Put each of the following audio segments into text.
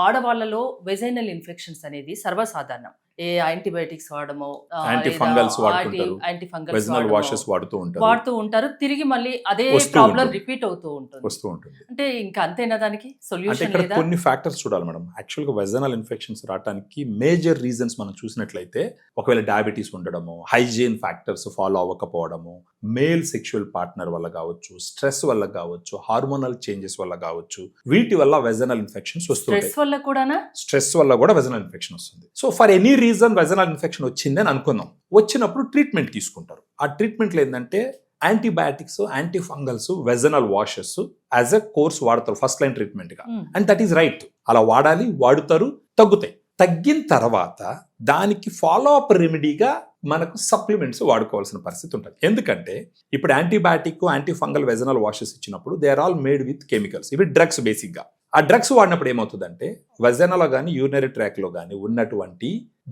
ఆడవాళ్ళలో vaginal infections అనేది సర్వసాధారణం. ఏ యాంటీబయాటిక్స్ వాడమో, యాంటీ ఫంగల్స్ వాడుతుంటారు, యాంటీ ఫంగల్స్ వెజినల్ వాషెస్ వాడుతూ ఉంటారు. తిరిగి మళ్ళీ అదే వస్తూ ప్రాబ్లం ఉంటుంది. రిపీట్ అవుతూ వస్తూ ఉంటుంది. అంటే ఇంకా అంతేనా, దానికి అంటే సొల్యూషన్ ఇక్కడ లేదా? కొన్ని ఫ్యాక్టర్స్ చూడాలి మేడం. యాక్చువల్గా వెజనల్ ఇన్ఫెక్షన్స్ రావడానికి మేజర్ రీజన్స్ మనం చూసినట్లయితే ఒకవేళ డయాబెటీస్ ఉండడము, హైజీన్ ఫ్యాక్టర్స్ ఫాలో అవ్వకపోవడము, మేల్ సెక్షువల్ పార్ట్నర్ వల్ల కావచ్చు, స్ట్రెస్ వల్ల కావచ్చు, హార్మోనల్ చేంజెస్ వల్ల కావచ్చు, వీటి వల్ల వెజనల్ ఇన్ఫెక్షన్స్ వస్తుంటాయి. స్ట్రెస్ వల్ల కూడానా? స్ట్రెస్ వల్ల కూడా వెజనల్ ఇన్ఫెక్షన్ వస్తుంది. So for any reason vaginal infection వచ్చింది అని అనుకుందాం. వచ్చినప్పుడు ట్రీట్మెంట్ తీసుకుంటారు. ఆ ట్రీట్మెంట్లో ఏంటంటే antibiotics, anti fungals, vaginal washes as a course వాడతారు ఫస్ట్ లైన్ ట్రీట్మెంట్ గా. అండ్ దట్ ఈస్ రైట్, అలా వాడాలి, వాడుతారు, తగ్గుతాయి. తగ్గిన తర్వాత దానికి ఫాలో అప్ రెమెడీగా మనకు సప్లిమెంట్స్ వాడుకోవాల్సిన పరిస్థితి ఉంటుంది. ఎందుకంటే ఇప్పుడు antibiotic, anti fungal, vaginal washes ఇచ్చినప్పుడు they are all made with chemicals. ఇవి డ్రగ్స్ బేసిక్ గా. ఆ డ్రగ్స్ వాడినప్పుడు ఏమవుతుందంటే వెజనలో కానీ యూరినరీ ట్రాక్ లో కానీ ఉన్నటువంటి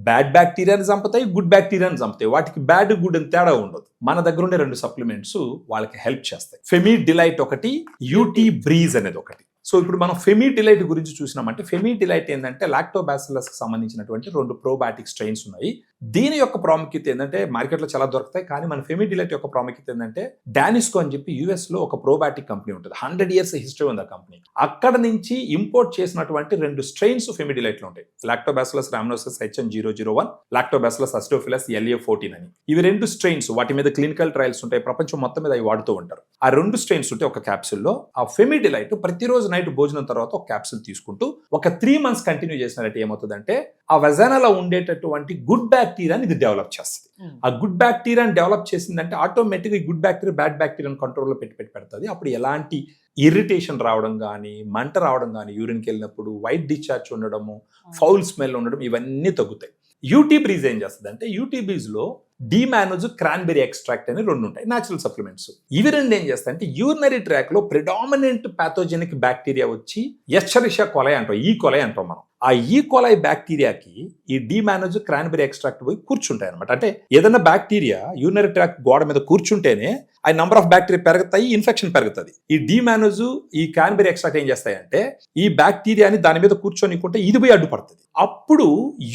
బ్యాడ్ బ్యాక్టీరియాని చంపుతాయి, గుడ్ బ్యాక్టీరియాని చంపుతాయి. వాటికి బ్యాడ్ గుడ్ అని తేడా ఉండదు. మన దగ్గర ఉండే 2 సప్లిమెంట్స్ వాళ్ళకి హెల్ప్ చేస్తాయి. ఫెమీ డిలైట్ ఒకటి, యూటీ బ్రీజ్ అనేది ఒకటి. సో ఇప్పుడు మనం ఫెమీ డిలైట్ గురించి చూసినామంటే ఫెమీ డిలైట్ ఏంటంటే లాక్టోబాసిల్లస్ కి సంబంధించినటువంటి 2 ప్రోబయాటిక్ స్ట్రెయిన్స్ ఉన్నాయి. దీని యొక్క ప్రాముఖ్యత ఏంటంటే మార్కెట్లో చాలా దొరుకుతాయి, కానీ మన ఫెమీ డిలైట్ యొక్క ప్రాముఖ్యత ఏంటంటే డానిస్కో అని చెప్పి యుఎస్ లో ఒక ప్రోబయాటిక్ కంపెనీ ఉంటుంది. 100 years హిస్టరీ ఉంది ఆ కంపెనీ. అక్కడ నుంచి ఇంపోర్ట్ చేసినటువంటి 2 స్ట్రెయిన్స్ ఫెమీ డిలైట్ లో ఉంటాయి. లాక్టోబాసిల్లస్ రామ్నోసిస్ HN001, లాక్టోబాసిల్లస్ అస్టోఫిలస్ LA14 అని. ఇవి 2 స్ట్రెయిన్స్, వాటి మీద క్లినికల్ ట్రయల్స్ ఉంటాయి. ప్రపంచం మొత్తం మీద అవి వాడుతూ ఉంటారు. ఆ 2 స్ట్రెయిన్స్ ఉంటే ఒక క్యాప్సూల్లో ఆ ఫెమీ డిలైట్ ప్రతిరోజు నైట్ భోజనం తర్వాత ఒక క్యాప్సూల్ తీసుకుంటూ ఒక 3 months కంటిన్యూ చేసినట్టు ఏమవుతుందంటే ఆ వెజానాలో ఉండేటటువంటి గుడ్ బ్యాక్టీరియాని ఇది డెవలప్ చేస్తుంది. ఆ గుడ్ బ్యాక్టీరియాని డెవలప్ చేసిందంటే ఆటోమేటిక్గా ఈ గుడ్ బ్యాక్టీరియా బ్యాడ్ బ్యాక్టీరియాని కంట్రోల్లో పెడుతుంది. అప్పుడు ఎలాంటి ఇరిటేషన్ రావడం కానీ, మంట రావడం కానీ, యూరిన్కి వెళ్ళినప్పుడు వైట్ డిశ్చార్జ్ ఉండడము, ఫౌల్ స్మెల్ ఉండడం, ఇవన్నీ తగ్గుతాయి. యూటీ బ్రీజ్ ఏం చేస్తుంది అంటే యూటీ బ్రీజ్ లో డిమానోజ్, క్రాన్బెరీ ఎక్స్ట్రాక్ట్ అని 2 ఉంటాయి న్యాచురల్ సప్లిమెంట్స్. ఇవి 2 ఏం చేస్తాయి అంటే యూరినరీ ట్రాక్ లో ప్రిడామినెంట్ పాథోజెనిక్ బ్యాక్టీరియా వచ్చి ఎస్చరిషియా కొలై అంటాం, ఈ కొలై అంటాం మనం. ఆ ఈ కొలై బ్యాక్టీరియాకి ఈ డిమానోజ్, క్రాన్బెరీ ఎక్స్ట్రాక్ట్ పోయి కూర్చుంటాయి అనమాట. అంటే ఏదైనా బ్యాక్టీరియా యూరినరీ ట్రాక్ గోడ మీద కూర్చుంటేనే ఆ నంబర్ ఆఫ్ బ్యాక్టీరియా పెరుగుతాయి, ఇన్ఫెక్షన్ పెరుగుతుంది. ఈ డిమానోజ్, ఈ క్రాన్బెరీ ఎక్స్ట్రాక్ట్ ఏం చేస్తాయంటే ఈ బ్యాక్టీరియాని దాని మీద కూర్చొనికుంటే ఇది పోయి అడ్డుపడుతుంది. అప్పుడు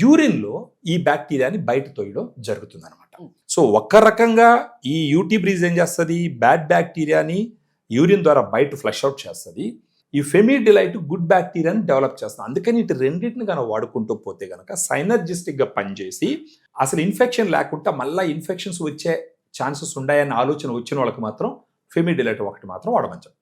యూరిన్ లో ఈ బ్యాక్టీరియాని బయట తోయడం జరుగుతుంది అనమాట. సో ఒక రకంగా ఈ యూటీ బ్రీజ్ ఏం చేస్తుంది, బ్యాడ్ బ్యాక్టీరియాని యూరిన్ ద్వారా బయట ఫ్లష్ అవుట్ చేస్తుంది. ఈ ఫెమీ డిలైట్ గుడ్ బ్యాక్టీరియాని డెవలప్ చేస్తుంది. అందుకని ఇటు రెండింటిని కనుక వాడుకుంటూ పోతే కనుక సైనర్జిస్టిక్ గా పనిచేసి అసలు ఇన్ఫెక్షన్ లేకుండా మళ్ళీ ఇన్ఫెక్షన్స్ వచ్చే ఛాన్సెస్ ఉన్నాయన్న ఆలోచన వచ్చిన వాళ్ళకి మాత్రం ఫెమీ డిలైట్ ఒకటి మాత్రం వాడమని చెప్తాం.